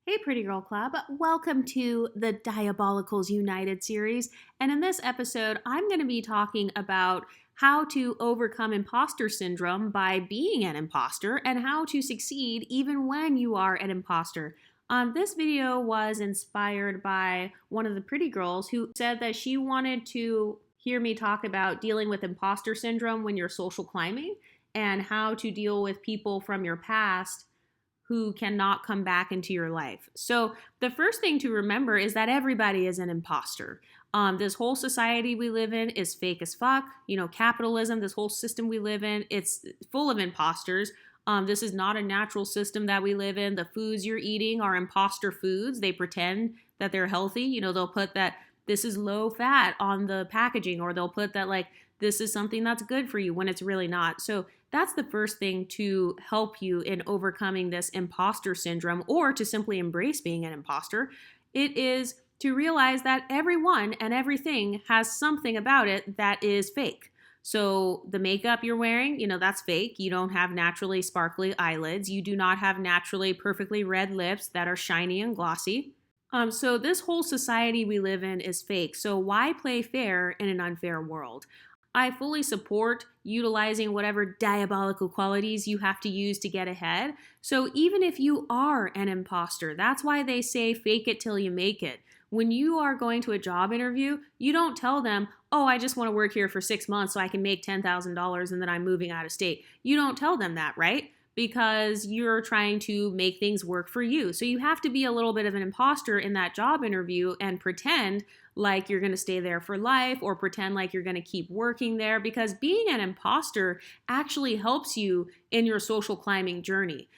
Hey, Pretty Girl Club. Welcome to the Diabolicals United series. And in this episode, I'm going to be talking about how to overcome imposter syndrome by being an imposter and how to succeed even when you are an imposter. This video was inspired by one of the pretty girls who said that she wanted to hear me talk about dealing with imposter syndrome when you're social climbing and how to deal with people from your past who cannot come back into your life. So the first thing to remember is that everybody is an imposter. This whole society we live in is fake as fuck. Capitalism, this whole system we live in, it's full of imposters. This is not a natural system that we live in. The foods you're eating are imposter foods. They pretend that they're healthy. They'll put that this is low fat on the packaging, or they'll put that this is something that's good for you when it's really not. So that's the first thing to help you in overcoming this imposter syndrome, or to simply embrace being an imposter. It is to realize that everyone and everything has something about it that is fake. So the makeup you're wearing, that's fake. You don't have naturally sparkly eyelids. You do not have naturally perfectly red lips that are shiny and glossy. So this whole society we live in is fake. So why play fair in an unfair world? I fully support utilizing whatever diabolical qualities you have to use to get ahead. So even if you are an imposter, that's why they say fake it till you make it. When you are going to a job interview, you don't tell them, oh, I just want to work here for 6 months so I can make $10,000 and then I'm moving out of state. You don't tell them that, right? Because you're trying to make things work for you. So you have to be a little bit of an imposter in that job interview and pretend like you're going to stay there for life, or pretend like you're going to keep working there, because being an imposter actually helps you in your social climbing journey.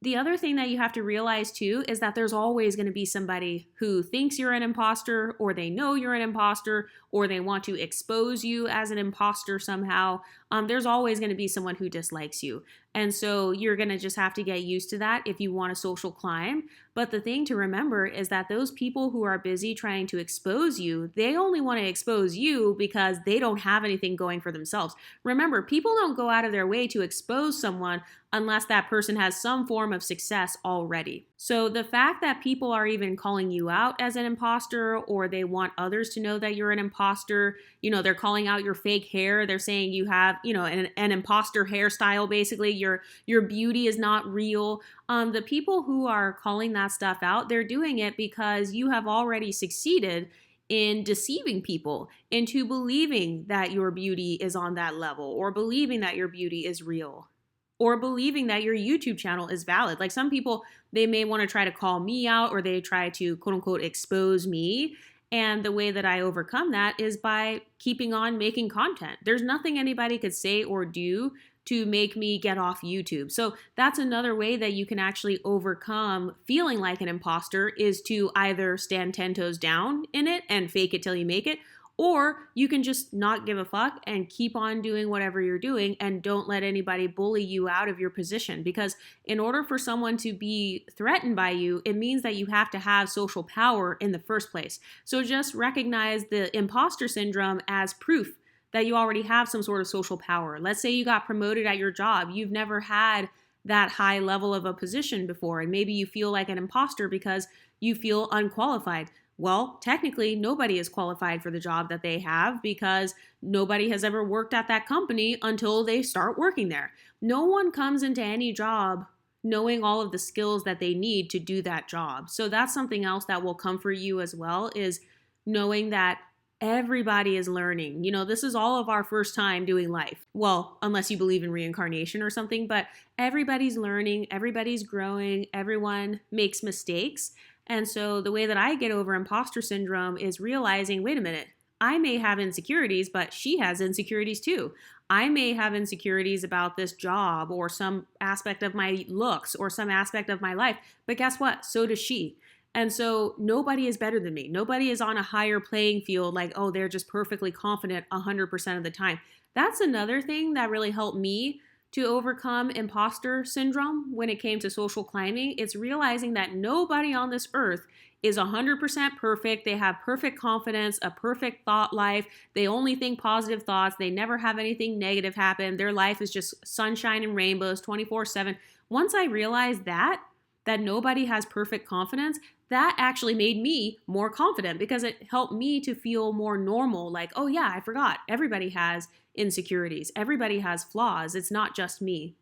The other thing that you have to realize too is that there's always going to be somebody who thinks you're an imposter, or they know you're an imposter, or they want to expose you as an imposter somehow. There's always going to be someone who dislikes you. And so you're going to just have to get used to that if you want a social climb. But the thing to remember is that those people who are busy trying to expose you, they only want to expose you because they don't have anything going for themselves. Remember, people don't go out of their way to expose someone unless that person has some form of success already. So the fact that people are even calling you out as an imposter, or they want others to know that you're an imposter, they're calling out your fake hair. They're saying you have, an imposter hairstyle. Basically, your beauty is not real. The people who are calling that stuff out, they're doing it because you have already succeeded in deceiving people into believing that your beauty is on that level, or believing that your beauty is real, or believing that your YouTube channel is valid. Like some people, they may want to try to call me out, or they try to quote unquote expose me. And the way that I overcome that is by keeping on making content. There's nothing anybody could say or do to make me get off YouTube. So that's another way that you can actually overcome feeling like an imposter, is to either stand 10 toes down in it and fake it till you make it, or you can just not give a fuck and keep on doing whatever you're doing and don't let anybody bully you out of your position. Because in order for someone to be threatened by you, it means that you have to have social power in the first place. So just recognize the imposter syndrome as proof that you already have some sort of social power. Let's say you got promoted at your job. You've never had that high level of a position before, and maybe you feel like an imposter because you feel unqualified. Well, technically, nobody is qualified for the job that they have, because nobody has ever worked at that company until they start working there. No one comes into any job knowing all of the skills that they need to do that job. So that's something else that will comfort you as well, is knowing that everybody is learning. This is all of our first time doing life. Well, unless you believe in reincarnation or something, but everybody's learning, everybody's growing, everyone makes mistakes. And so the way that I get over imposter syndrome is realizing, wait a minute, I may have insecurities, but she has insecurities too. I may have insecurities about this job, or some aspect of my looks, or some aspect of my life, but guess what? So does she. And so nobody is better than me. Nobody is on a higher playing field, like, oh, they're just perfectly confident 100% of the time. That's another thing that really helped me to overcome imposter syndrome when it came to social climbing. It's realizing that nobody on this earth is 100% perfect. They have perfect confidence, a perfect thought life. They only think positive thoughts. They never have anything negative happen. Their life is just sunshine and rainbows 24/7. Once I realized that, that nobody has perfect confidence, that actually made me more confident because it helped me to feel more normal. Like, oh yeah, I forgot. Everybody has insecurities. Everybody has flaws. It's not just me.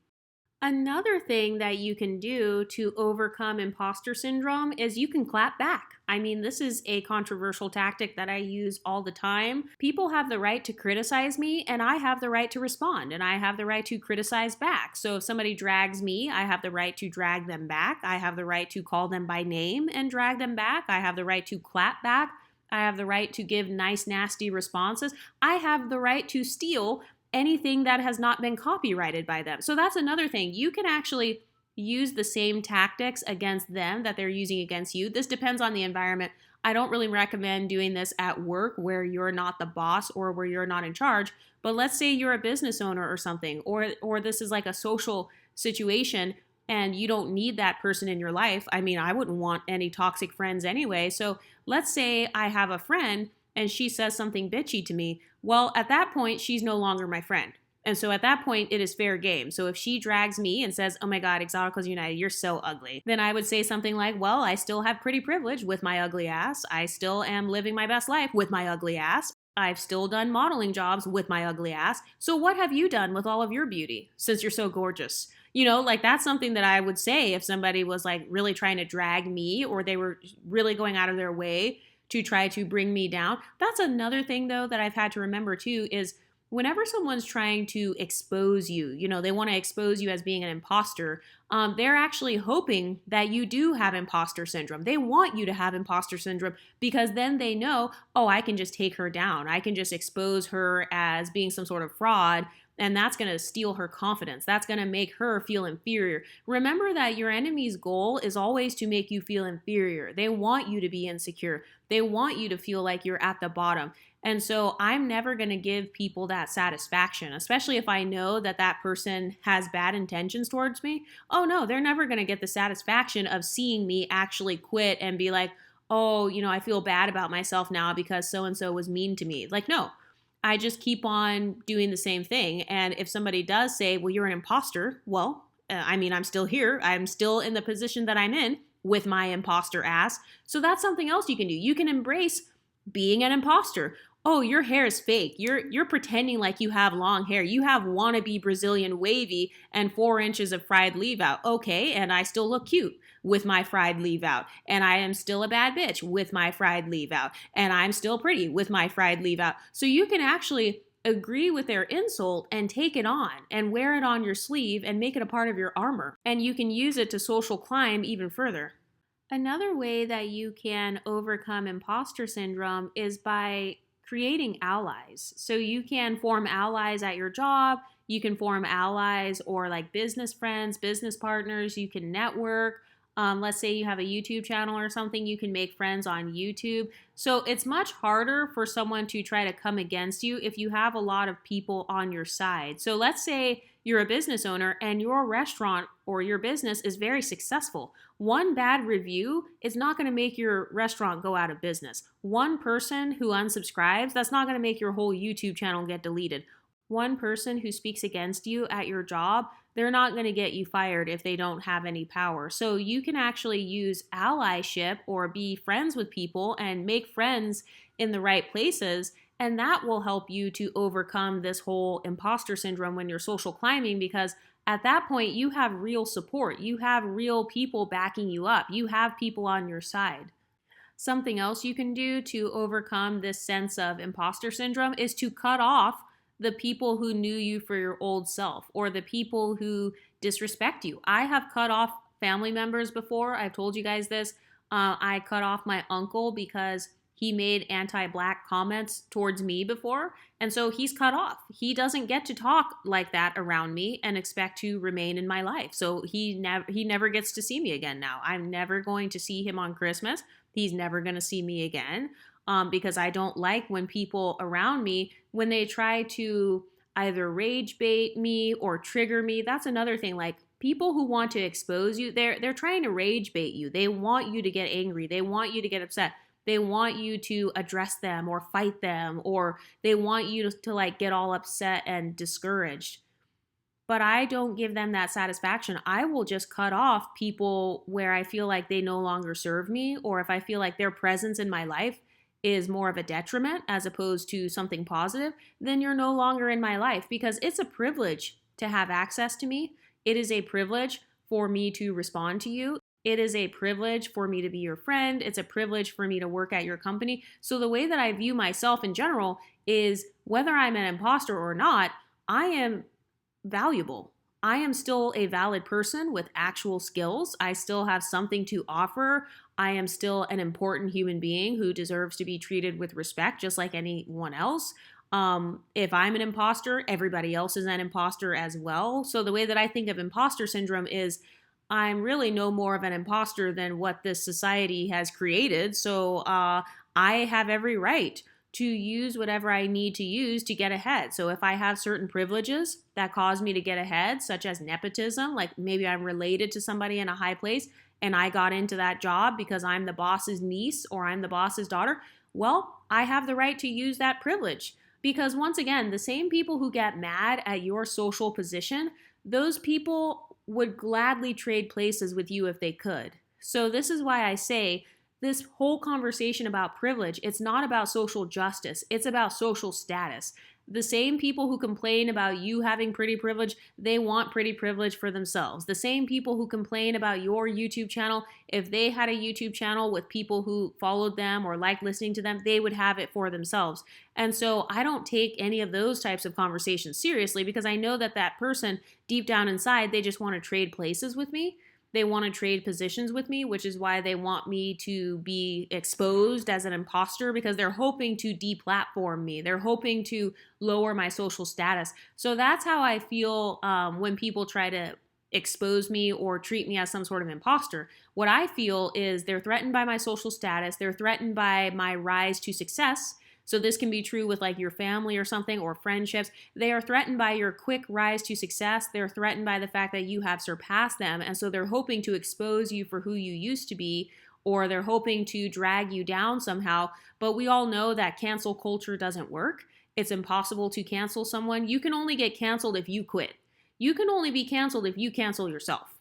Another thing that you can do to overcome imposter syndrome is you can clap back. I mean, this is a controversial tactic that I use all the time. People have the right to criticize me, and I have the right to respond, and I have the right to criticize back. So if somebody drags me, I have the right to drag them back. I have the right to call them by name and drag them back. I have the right to clap back. I have the right to give nice, nasty responses. I have the right to steal anything that has not been copyrighted by them. So that's another thing. You can actually use the same tactics against them that they're using against you. This depends on the environment. I don't really recommend doing this at work where you're not the boss or where you're not in charge. But let's say you're a business owner or something, or this is like a social situation and you don't need that person in your life. I mean, I wouldn't want any toxic friends anyway. So let's say I have a friend and she says something bitchy to me. Well, at that point, she's no longer my friend. And so at that point, it is fair game. So if she drags me and says, oh my God, Exoticals United, you're so ugly, then I would say something like, well, I still have pretty privilege with my ugly ass. I still am living my best life with my ugly ass. I've still done modeling jobs with my ugly ass. So what have you done with all of your beauty since you're so gorgeous? You know, like that's something that I would say if somebody was like really trying to drag me or they were really going out of their way to try to bring me down. That's another thing though that I've had to remember too is whenever someone's trying to expose you, you know, they want to expose you as being an imposter, they're actually hoping that you do have imposter syndrome. They want you to have imposter syndrome because then they know, oh, I can just take her down. I can just expose her as being some sort of fraud. And that's going to steal her confidence. That's going to make her feel inferior. Remember that your enemy's goal is always to make you feel inferior. They want you to be insecure. They want you to feel like you're at the bottom. And so I'm never going to give people that satisfaction, especially if I know that that person has bad intentions towards me. Oh no, they're never going to get the satisfaction of seeing me actually quit and be like, oh, you know, I feel bad about myself now because so-and-so was mean to me. Like, no. I just keep on doing the same thing. And if somebody does say, well, you're an imposter, well, I mean, I'm still here. I'm still in the position that I'm in with my imposter ass. So that's something else you can do. You can embrace being an imposter. Oh, your hair is fake. You're pretending like you have long hair. You have wannabe Brazilian wavy and 4 inches of fried leave out. Okay, and I still look cute with my fried leave out. And I am still a bad bitch with my fried leave out. And I'm still pretty with my fried leave out. So you can actually agree with their insult and take it on and wear it on your sleeve and make it a part of your armor. And you can use it to social climb even further. Another way that you can overcome imposter syndrome is by creating allies. So you can form allies at your job. You can form allies or like business friends, business partners. You can network. Let's say you have a YouTube channel or something, you can make friends on YouTube. So it's much harder for someone to try to come against you if you have a lot of people on your side. So let's say you're a business owner and your restaurant or your business is very successful. One bad review is not going to make your restaurant go out of business. One person who unsubscribes, that's not going to make your whole YouTube channel get deleted. One person who speaks against you at your job, they're not going to get you fired if they don't have any power. So you can actually use allyship or be friends with people and make friends in the right places. And that will help you to overcome this whole imposter syndrome when you're social climbing, because at that point you have real support. You have real people backing you up. You have people on your side. Something else you can do to overcome this sense of imposter syndrome is to cut off the people who knew you for your old self or the people who disrespect you. I have cut off family members before. I've told you guys this. I cut off my uncle because he made anti-Black comments towards me before. And so he's cut off. He doesn't get to talk like that around me and expect to remain in my life. So he never gets to see me again now. I'm never going to see him on Christmas. He's never going to see me again. Because I don't like when people around me, when they try to either rage bait me or trigger me. That's another thing. Like people who want to expose you, they're trying to rage bait you. They want you to get angry. They want you to get upset. They want you to address them or fight them, or they want you to like get all upset and discouraged. but I don't give them that satisfaction. I will just cut off people where I feel like they no longer serve me, or if I feel like their presence in my life is more of a detriment as opposed to something positive, then you're no longer in my life, because it's a privilege to have access to me. It is a privilege for me to respond to you. It is a privilege for me to be your friend. It's a privilege for me to work at your company. So the way that I view myself in general is, whether I'm an imposter or not, I am valuable. I am still a valid person with actual skills. I still have something to offer. I am still an important human being who deserves to be treated with respect, just like anyone else. If I'm an imposter, everybody else is an imposter as well. So the way that I think of imposter syndrome is, I'm really no more of an imposter than what this society has created. So I have every right to use whatever I need to use to get ahead. So if I have certain privileges that cause me to get ahead, such as nepotism, like maybe I'm related to somebody in a high place and I got into that job because I'm the boss's niece or I'm the boss's daughter, well, I have the right to use that privilege. Because once again, the same people who get mad at your social position, those people would gladly trade places with you if they could. So this is why I say, this whole conversation about privilege, it's not about social justice, it's about social status. The same people who complain about you having pretty privilege, they want pretty privilege for themselves. The same people who complain about your YouTube channel, if they had a YouTube channel with people who followed them or liked listening to them, they would have it for themselves. And so I don't take any of those types of conversations seriously, because I know that that person, deep down inside, they just want to trade places with me. They want to trade positions with me, which is why they want me to be exposed as an imposter, because they're hoping to deplatform me. They're hoping to lower my social status. So that's how I feel when people try to expose me or treat me as some sort of imposter. What I feel is they're threatened by my social status. They're threatened by my rise to success. So this can be true with like your family or something, or friendships. They are threatened by your quick rise to success. They're threatened by the fact that you have surpassed them. And so they're hoping to expose you for who you used to be, or they're hoping to drag you down somehow. But we all know that cancel culture doesn't work. It's impossible to cancel someone. You can only get canceled if you quit. You can only be canceled if you cancel yourself.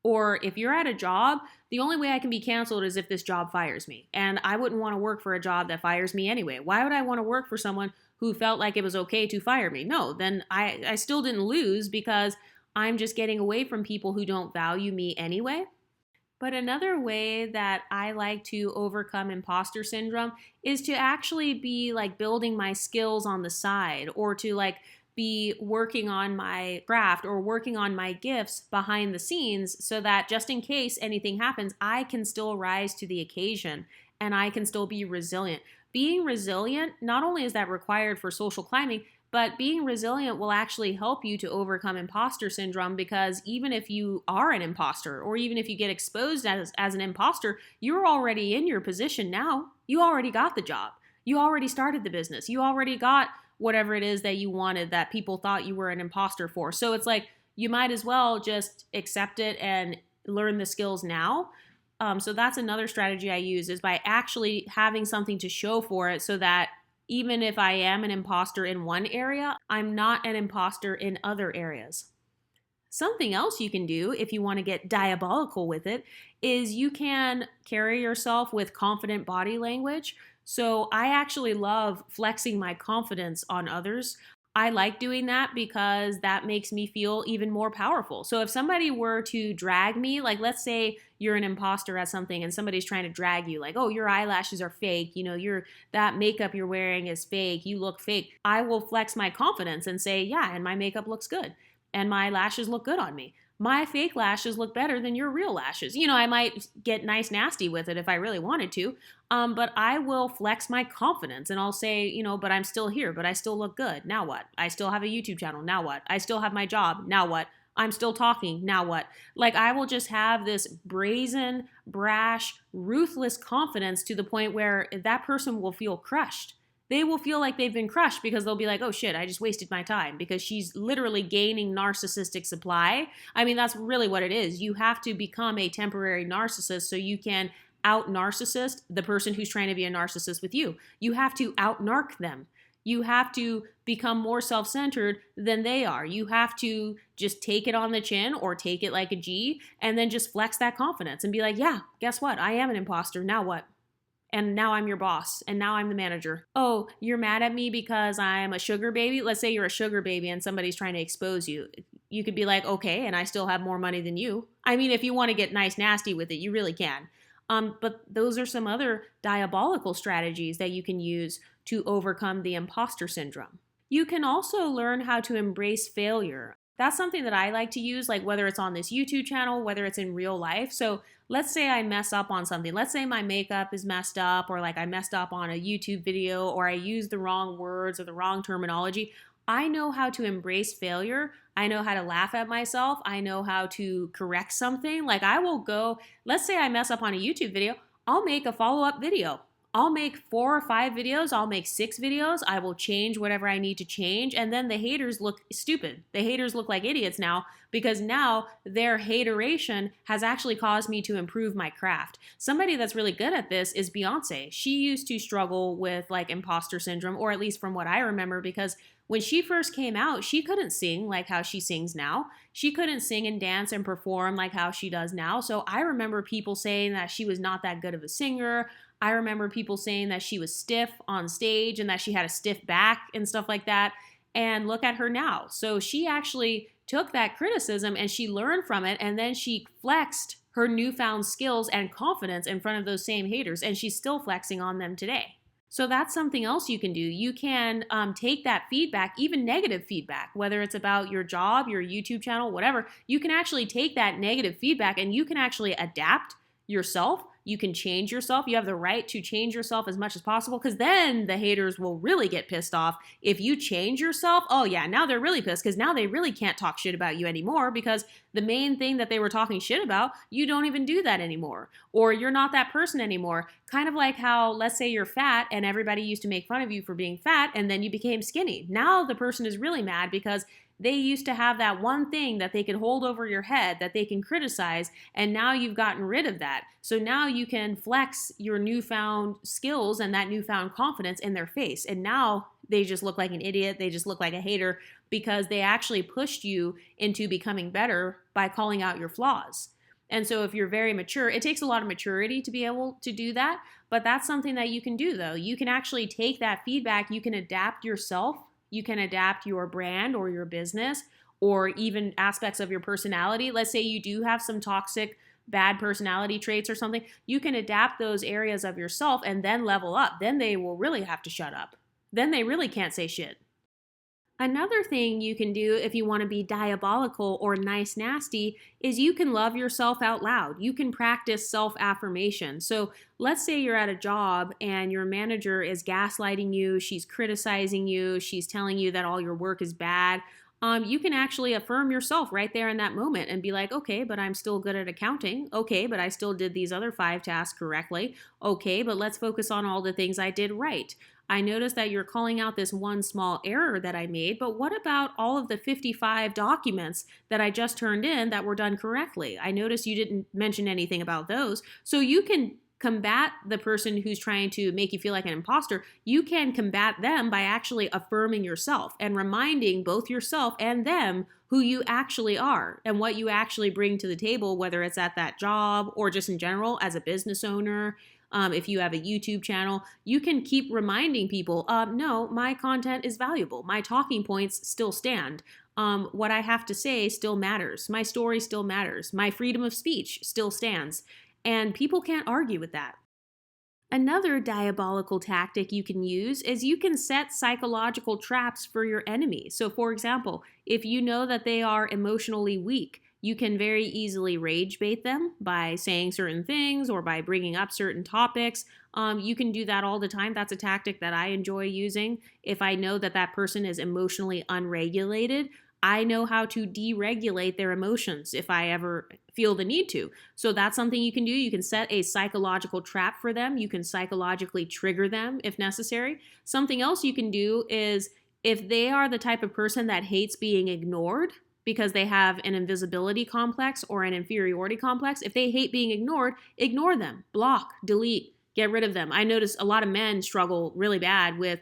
Or if you're at a job, the only way I can be canceled is if this job fires me. And I wouldn't want to work for a job that fires me anyway. Why would I want to work for someone who felt like it was okay to fire me? No, then I still didn't lose, because I'm just getting away from people who don't value me anyway. But another way that I like to overcome imposter syndrome is to actually be like building my skills on the side, or to like be working on my craft or working on my gifts behind the scenes, so that just in case anything happens, I can still rise to the occasion and I can still be resilient. Being resilient, not only is that required for social climbing, but being resilient will actually help you to overcome imposter syndrome, because even if you are an imposter, or even if you get exposed as an imposter, you're already in your position now. You already got the job. You already started the business. You already got whatever it is that you wanted that people thought you were an imposter for. So it's like, you might as well just accept it and learn the skills now. So that's another strategy I use, is by actually having something to show for it, so that even if I am an imposter in one area, I'm not an imposter in other areas. Something else you can do if you want to get diabolical with it is you can carry yourself with confident body language. So I actually love flexing my confidence on others. I like doing that because that makes me feel even more powerful. So if somebody were to drag me, like let's say you're an imposter at something and somebody's trying to drag you, like, oh, your eyelashes are fake, that makeup you're wearing is fake, you look fake. I will flex my confidence and say, yeah, and my makeup looks good and my lashes look good on me. My fake lashes look better than your real lashes. I might get nice nasty with it if I really wanted to, but I will flex my confidence and I'll say, but I'm still here, but I still look good. Now what? I still have a YouTube channel. Now what? I still have my job. Now what? I'm still talking. Now what? Like, I will just have this brazen, brash, ruthless confidence to the point where that person will feel crushed. They will feel like they've been crushed, because they'll be like, oh shit, I just wasted my time, because she's literally gaining narcissistic supply. I mean, that's really what it is. You have to become a temporary narcissist so you can out narcissist the person who's trying to be a narcissist with you. You have to out narc them. You have to become more self-centered than they are. You have to just take it on the chin or take it like a G and then just flex that confidence and be like, yeah, guess what? I am an imposter. Now what? And now I'm your boss, and now I'm the manager. Oh, you're mad at me because I'm a sugar baby? Let's say you're a sugar baby and somebody's trying to expose you. You could be like, okay, and I still have more money than you. I mean, if you want to get nice nasty with it, you really can. But those are some other diabolical strategies that you can use to overcome the imposter syndrome. You can also learn how to embrace failure. That's something that I like to use, like whether it's on this YouTube channel, whether it's in real life. So let's say I mess up on something. Let's say my makeup is messed up, or like I messed up on a YouTube video, or I used the wrong words or the wrong terminology. I know how to embrace failure. I know how to laugh at myself. I know how to correct something. Like I will go, let's say I mess up on a YouTube video, I'll make a follow-up video. I'll make 4 or 5 videos. I'll make 6 videos. I will change whatever I need to change. And then the haters look stupid. The haters look like idiots now because now their hateration has actually caused me to improve my craft. Somebody that's really good at this is Beyonce. She used to struggle with like imposter syndrome, or at least from what I remember, because when she first came out, she couldn't sing like how she sings now. She couldn't sing and dance and perform like how she does now. So I remember people saying that she was not that good of a singer. I remember people saying that she was stiff on stage and that she had a stiff back and stuff like that. And look at her now. So she actually took that criticism and she learned from it, and then she flexed her newfound skills and confidence in front of those same haters, and she's still flexing on them today. So that's something else you can do. You can take that feedback, even negative feedback, whether it's about your job, your YouTube channel, whatever. You can actually take that negative feedback and you can actually adapt yourself. You can change yourself. You have the right to change yourself as much as possible, because then the haters will really get pissed off. If you change yourself, oh yeah, now they're really pissed because now they really can't talk shit about you anymore, because the main thing that they were talking shit about, you don't even do that anymore. Or you're not that person anymore. Kind of like how, let's say you're fat and everybody used to make fun of you for being fat and then you became skinny. Now the person is really mad because they used to have that one thing that they could hold over your head that they can criticize, and now you've gotten rid of that. So now you can flex your newfound skills and that newfound confidence in their face. And now they just look like an idiot. They just look like a hater because they actually pushed you into becoming better by calling out your flaws. And so if you're very mature, it takes a lot of maturity to be able to do that. But that's something that you can do, though. You can actually take that feedback. You can adapt yourself. You can adapt your brand or your business or even aspects of your personality. Let's say you do have some toxic, bad personality traits or something. You can adapt those areas of yourself and then level up. Then they will really have to shut up. Then they really can't say shit. Another thing you can do if you want to be diabolical or nice nasty is you can love yourself out loud. You can practice self-affirmation. So let's say you're at a job and your manager is gaslighting you, she's criticizing you, she's telling you that all your work is bad. You can actually affirm yourself right there in that moment and be like, okay, but I'm still good at accounting. Okay, but I still did these other 5 tasks correctly. Okay, but let's focus on all the things I did right. I noticed that you're calling out this one small error that I made, but what about all of the 55 documents that I just turned in that were done correctly? I noticed you didn't mention anything about those. So you can combat the person who's trying to make you feel like an imposter. You can combat them by actually affirming yourself and reminding both yourself and them who you actually are and what you actually bring to the table, whether it's at that job or just in general as a business owner. If you have a YouTube channel, you can keep reminding people, no, my content is valuable. My talking points still stand. What I have to say still matters. My story still matters. My freedom of speech still stands. And people can't argue with that. Another diabolical tactic you can use is you can set psychological traps for your enemy. So for example, if you know that they are emotionally weak, you can very easily rage bait them by saying certain things or by bringing up certain topics. You can do that all the time. That's a tactic that I enjoy using. If I know that that person is emotionally unregulated, I know how to deregulate their emotions if I ever feel the need to. So that's something you can do. You can set a psychological trap for them. You can psychologically trigger them if necessary. Something else you can do is if they are the type of person that hates being ignored because they have an invisibility complex or an inferiority complex, if they hate being ignored, ignore them, block, delete, get rid of them. I notice a lot of men struggle really bad with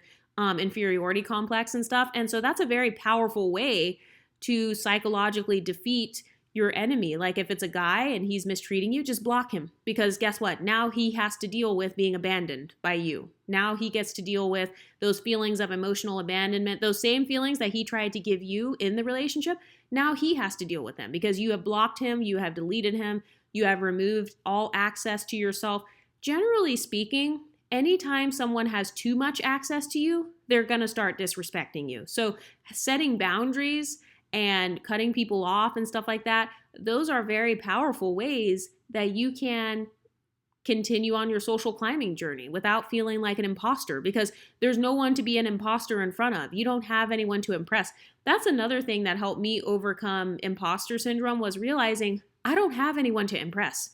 inferiority complex and stuff. And so that's a very powerful way to psychologically defeat your enemy. Like if it's a guy and he's mistreating you, just block him, because guess what? Now he has to deal with being abandoned by you. Now he gets to deal with those feelings of emotional abandonment, those same feelings that he tried to give you in the relationship. Now he has to deal with them because you have blocked him, you have deleted him, you have removed all access to yourself. Generally speaking, anytime someone has too much access to you, they're going to start disrespecting you. So setting boundaries and cutting people off and stuff like that, those are very powerful ways that you can continue on your social climbing journey without feeling like an imposter, because there's no one to be an imposter in front of. You don't have anyone to impress. That's another thing that helped me overcome imposter syndrome, was realizing I don't have anyone to impress.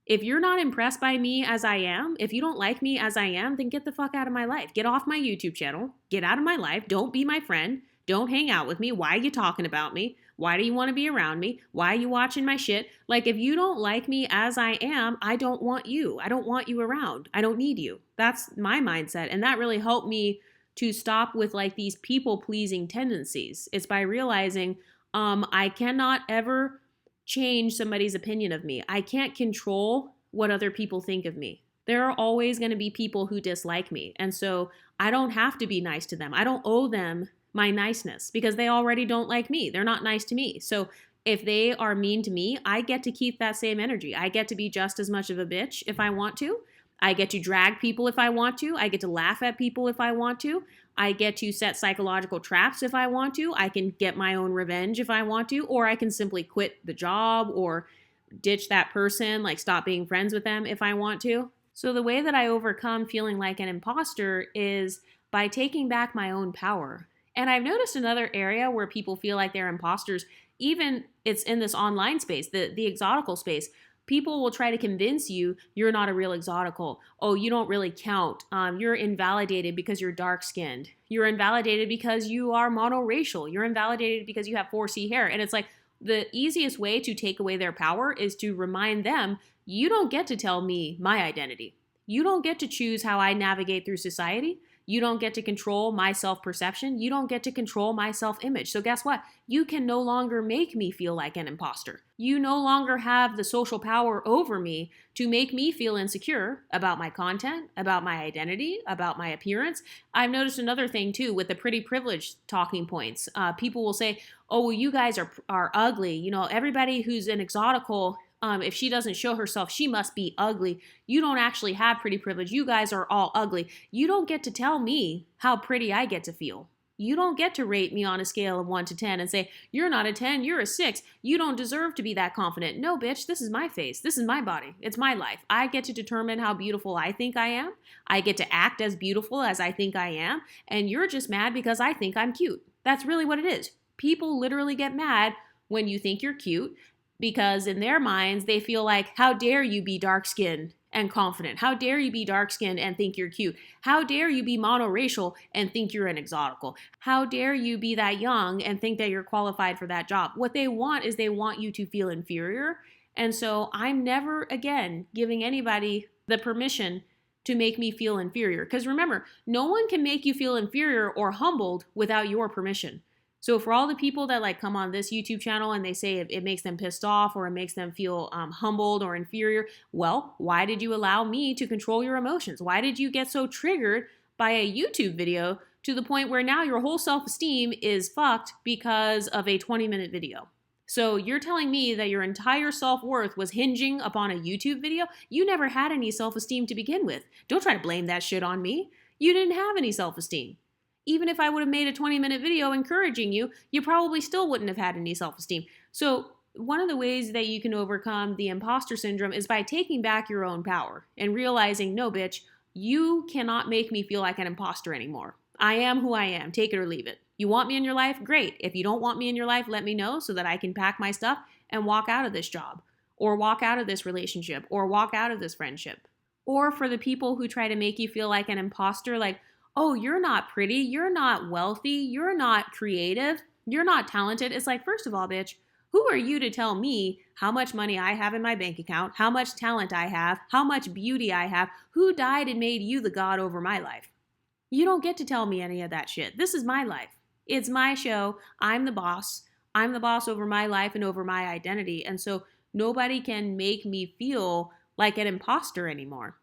If you're not impressed by me as I am, if you don't like me as I am, then get the fuck out of my life. Get off my YouTube channel. Get out of my life. Don't be my friend. Don't hang out with me. Why are you talking about me? Why do you want to be around me? Why are you watching my shit? Like, if you don't like me as I am, I don't want you. I don't want you around. I don't need you. That's my mindset. And that really helped me to stop with like these people-pleasing tendencies. It's by realizing I cannot ever change somebody's opinion of me. I can't control what other people think of me. There are always going to be people who dislike me. And so I don't have to be nice to them. I don't owe them my niceness because they already don't like me. They're not nice to me. So if they are mean to me, I get to keep that same energy. I get to be just as much of a bitch if I want to. I get to drag people if I want to. I get to laugh at people if I want to. I get to set psychological traps if I want to. I can get my own revenge if I want to, or I can simply quit the job or ditch that person, like stop being friends with them if I want to. So the way that I overcome feeling like an imposter is by taking back my own power. And I've noticed another area where people feel like they're imposters, even it's in this online space, the exotical space. People will try to convince you you're not a real exotical. Oh, you don't really count. You're invalidated because you're dark-skinned. You're invalidated because you are monoracial. You're invalidated because you have 4C hair. And it's like the easiest way to take away their power is to remind them, you don't get to tell me my identity. You don't get to choose how I navigate through society. You don't get to control my self-perception. You don't get to control my self-image. So guess what? You can no longer make me feel like an imposter. You no longer have the social power over me to make me feel insecure about my content, about my identity, about my appearance. I've noticed another thing too with the pretty privilege talking points. People will say, oh, well, you guys are ugly. You know, everybody who's an exotical, if she doesn't show herself, she must be ugly. You don't actually have pretty privilege. You guys are all ugly. You don't get to tell me how pretty I get to feel. You don't get to rate me on a scale of 1 to 10 and say, you're not a 10, you're a 6. You don't deserve to be that confident. No, bitch, this is my face. This is my body. It's my life. I get to determine how beautiful I think I am. I get to act as beautiful as I think I am. And you're just mad because I think I'm cute. That's really what it is. People literally get mad when you think you're cute, because in their minds, they feel like, how dare you be dark-skinned and confident? How dare you be dark-skinned and think you're cute? How dare you be monoracial and think you're an exotical? How dare you be that young and think that you're qualified for that job? What they want is they want you to feel inferior. And so I'm never, again, giving anybody the permission to make me feel inferior. Because remember, no one can make you feel inferior or humbled without your permission. So for all the people that like come on this YouTube channel and they say it makes them pissed off or it makes them feel humbled or inferior, well, why did you allow me to control your emotions? Why did you get so triggered by a YouTube video to the point where now your whole self-esteem is fucked because of a 20-minute video? So you're telling me that your entire self-worth was hinging upon a YouTube video? You never had any self-esteem to begin with. Don't try to blame that shit on me. You didn't have any self-esteem. Even if I would have made a 20-minute video encouraging you, you probably still wouldn't have had any self-esteem. So one of the ways that you can overcome the imposter syndrome is by taking back your own power and realizing, no, bitch, you cannot make me feel like an imposter anymore. I am who I am. Take it or leave it. You want me in your life? Great. If you don't want me in your life, let me know so that I can pack my stuff and walk out of this job or walk out of this relationship or walk out of this friendship. Or for the people who try to make you feel like an imposter, like, oh, you're not pretty, you're not wealthy, you're not creative, you're not talented. It's like, first of all, bitch, who are you to tell me how much money I have in my bank account, how much talent I have, how much beauty I have? Who died and made you the god over my life? You don't get to tell me any of that shit. This is my life. It's my show. I'm the boss. I'm the boss over my life and over my identity. And so nobody can make me feel like an imposter anymore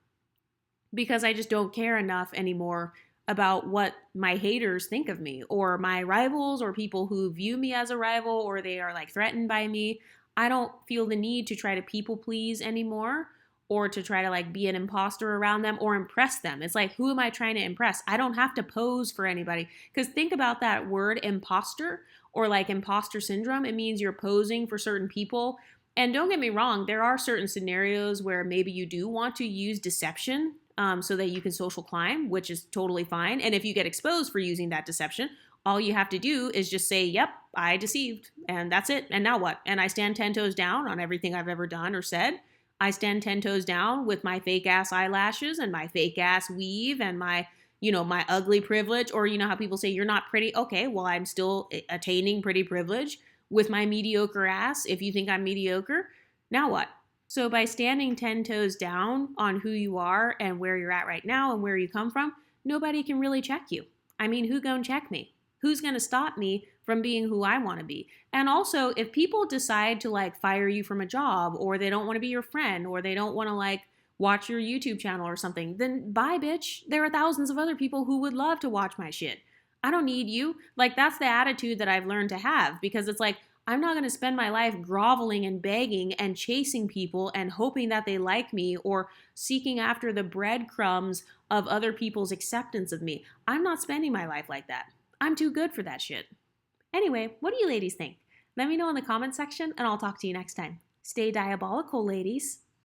because I just don't care enough anymore about what my haters think of me or my rivals or people who view me as a rival or they are like threatened by me. I don't feel the need to try to people please anymore or to try to like be an imposter around them or impress them. It's like, who am I trying to impress? I don't have to pose for anybody. Because think about that word imposter or like imposter syndrome. It means you're posing for certain people. And don't get me wrong, there are certain scenarios where maybe you do want to use deception so that you can social climb, which is totally fine. And if you get exposed for using that deception, all you have to do is just say, yep, I deceived. And that's it. And now what? And I stand 10 toes down on everything I've ever done or said. I stand 10 toes down with my fake ass eyelashes and my fake ass weave and my, my ugly privilege. Or, how people say you're not pretty. Okay, well, I'm still attaining pretty privilege with my mediocre ass. If you think I'm mediocre, now what? So by standing 10 toes down on who you are and where you're at right now and where you come from, nobody can really check you. I mean, who gonna check me? Who's gonna stop me from being who I want to be? And also, if people decide to like fire you from a job or they don't want to be your friend or they don't want to like watch your YouTube channel or something, then bye, bitch. There are thousands of other people who would love to watch my shit. I don't need you. Like, that's the attitude that I've learned to have because it's like, I'm not going to spend my life groveling and begging and chasing people and hoping that they like me or seeking after the breadcrumbs of other people's acceptance of me. I'm not spending my life like that. I'm too good for that shit. Anyway, what do you ladies think? Let me know in the comment section and I'll talk to you next time. Stay diabolical, ladies.